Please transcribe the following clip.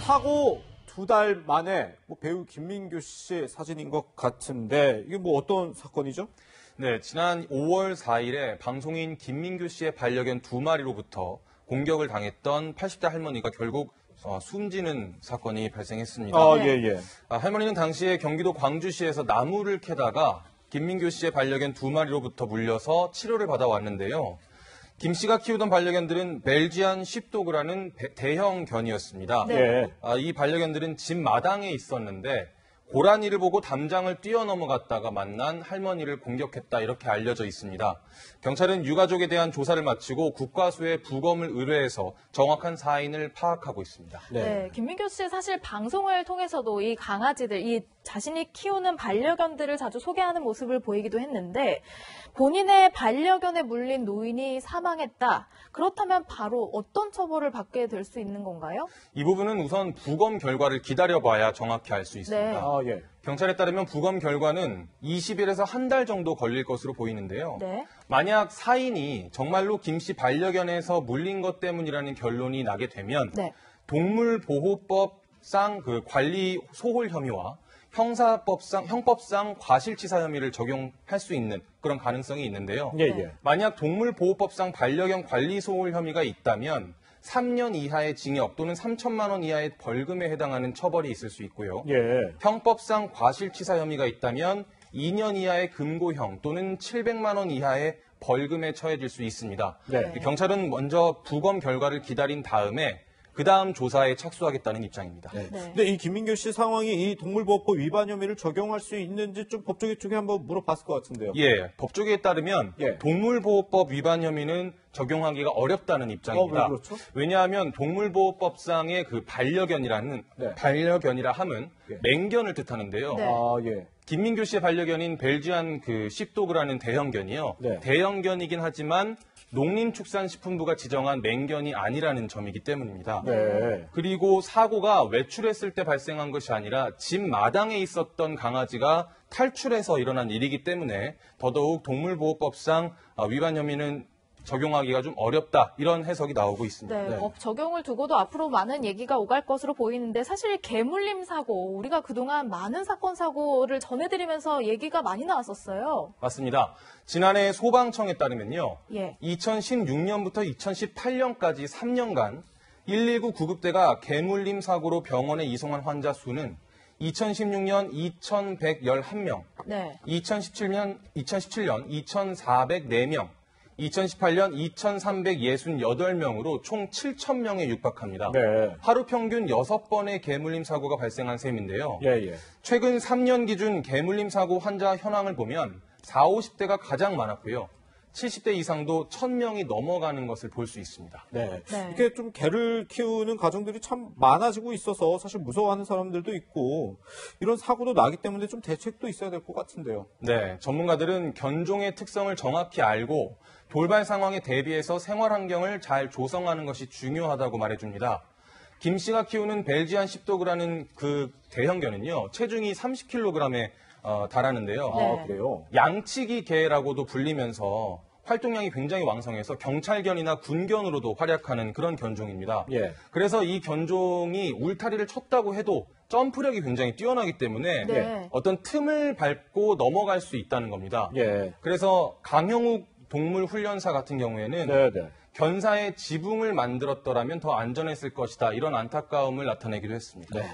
사고 2달 만에 배우 김민규 씨 사진인 것 같은데 이게 어떤 사건이죠? 네, 지난 5월 4일에 방송인 김민규 씨의 반려견 2마리로부터 공격을 당했던 80대 할머니가 결국 숨지는 사건이 발생했습니다. 예. 할머니는 당시에 경기도 광주시에서 나무를 캐다가 김민규 씨의 반려견 2마리로부터 물려서 치료를 받아왔는데요. 김 씨가 키우던 반려견들은 벨지안 쉽도그라는 대형 견이었습니다. 네. 이 반려견들은 집 마당에 있었는데 고라니를 보고 담장을 뛰어넘어갔다가 만난 할머니를 공격했다 이렇게 알려져 있습니다. 경찰은 유가족에 대한 조사를 마치고 국과수에 부검을 의뢰해서 정확한 사인을 파악하고 있습니다. 네, 김민규 씨 사실 방송을 통해서도 이 강아지들, 이 자신이 키우는 반려견들을 자주 소개하는 모습을 보이기도 했는데 본인의 반려견에 물린 노인이 사망했다. 그렇다면 바로 어떤 처벌을 받게 될 수 있는 건가요? 이 부분은 우선 부검 결과를 기다려봐야 정확히 알 수 있습니다. 네. 예. 경찰에 따르면 부검 결과는 20일에서 한 달 정도 걸릴 것으로 보이는데요. 네. 만약 사인이 정말로 김 씨 반려견에서 물린 것 때문이라는 결론이 나게 되면 네. 동물보호법상 관리 소홀 혐의와 형법상 과실치사 혐의를 적용할 수 있는 그런 가능성이 있는데요. 예. 만약 동물보호법상 반려견 관리 소홀 혐의가 있다면 3년 이하의 징역 또는 3천만 원 이하의 벌금에 해당하는 처벌이 있을 수 있고요. 예. 형법상 과실치사 혐의가 있다면 2년 이하의 금고형 또는 700만 원 이하의 벌금에 처해질 수 있습니다. 네. 경찰은 먼저 부검 결과를 기다린 다음에 그 다음 조사에 착수하겠다는 입장입니다. 네. 근데 이 김민규 씨 상황이 이 동물보호법 위반 혐의를 적용할 수 있는지 좀 법조계 쪽에 한번 물어봤을 것 같은데요. 예, 법조계에 따르면 동물보호법 위반 혐의는 적용하기가 어렵다는 입장입니다. 왜 그렇죠? 왜냐하면 동물보호법상의 반려견이라 함은 맹견을 뜻하는데요. 네. 김민규 씨의 반려견인 벨지안 쉽도그라는 대형견이요. 네. 대형견이긴 하지만 농림축산식품부가 지정한 맹견이 아니라는 점이기 때문입니다. 네. 그리고 사고가 외출했을 때 발생한 것이 아니라 집 마당에 있었던 강아지가 탈출해서 일어난 일이기 때문에 더더욱 동물보호법상 위반 혐의는 적용하기가 좀 어렵다 이런 해석이 나오고 있습니다. 네, 법 적용을 두고도 앞으로 많은 얘기가 오갈 것으로 보이는데 사실 개물림 사고, 우리가 그동안 많은 사건 사고를 전해드리면서 얘기가 많이 나왔었어요. 맞습니다. 지난해 소방청에 따르면요. 예. 2016년부터 2018년까지 3년간 119 구급대가 개물림 사고로 병원에 이송한 환자 수는 2016년 2,111명, 네. 2017년 2,404명, 2018년 2,368명으로 총 7,000명에 육박합니다. 네. 하루 평균 6번의 개물림 사고가 발생한 셈인데요. 예. 최근 3년 기준 개물림 사고 환자 현황을 보면 40, 50대가 가장 많았고요. 70대 이상도 1,000명이 넘어가는 것을 볼 수 있습니다. 네. 네. 이렇게 좀 개를 키우는 가정들이 참 많아지고 있어서 사실 무서워하는 사람들도 있고 이런 사고도 나기 때문에 좀 대책도 있어야 될 것 같은데요. 네, 전문가들은 견종의 특성을 정확히 알고 돌발 상황에 대비해서 생활 환경을 잘 조성하는 것이 중요하다고 말해줍니다. 김 씨가 키우는 벨지안 쉽도그라는 대형견은요, 체중이 30kg에 달하는데요. 네. 그래요? 양치기 개라고도 불리면서 활동량이 굉장히 왕성해서 경찰견이나 군견으로도 활약하는 그런 견종입니다. 예. 그래서 이 견종이 울타리를 쳤다고 해도 점프력이 굉장히 뛰어나기 때문에 네. 어떤 틈을 밟고 넘어갈 수 있다는 겁니다. 예. 그래서 강형욱 동물훈련사 같은 경우에는 네. 견사의 지붕을 만들었더라면 더 안전했을 것이다 이런 안타까움을 나타내기도 했습니다. 네.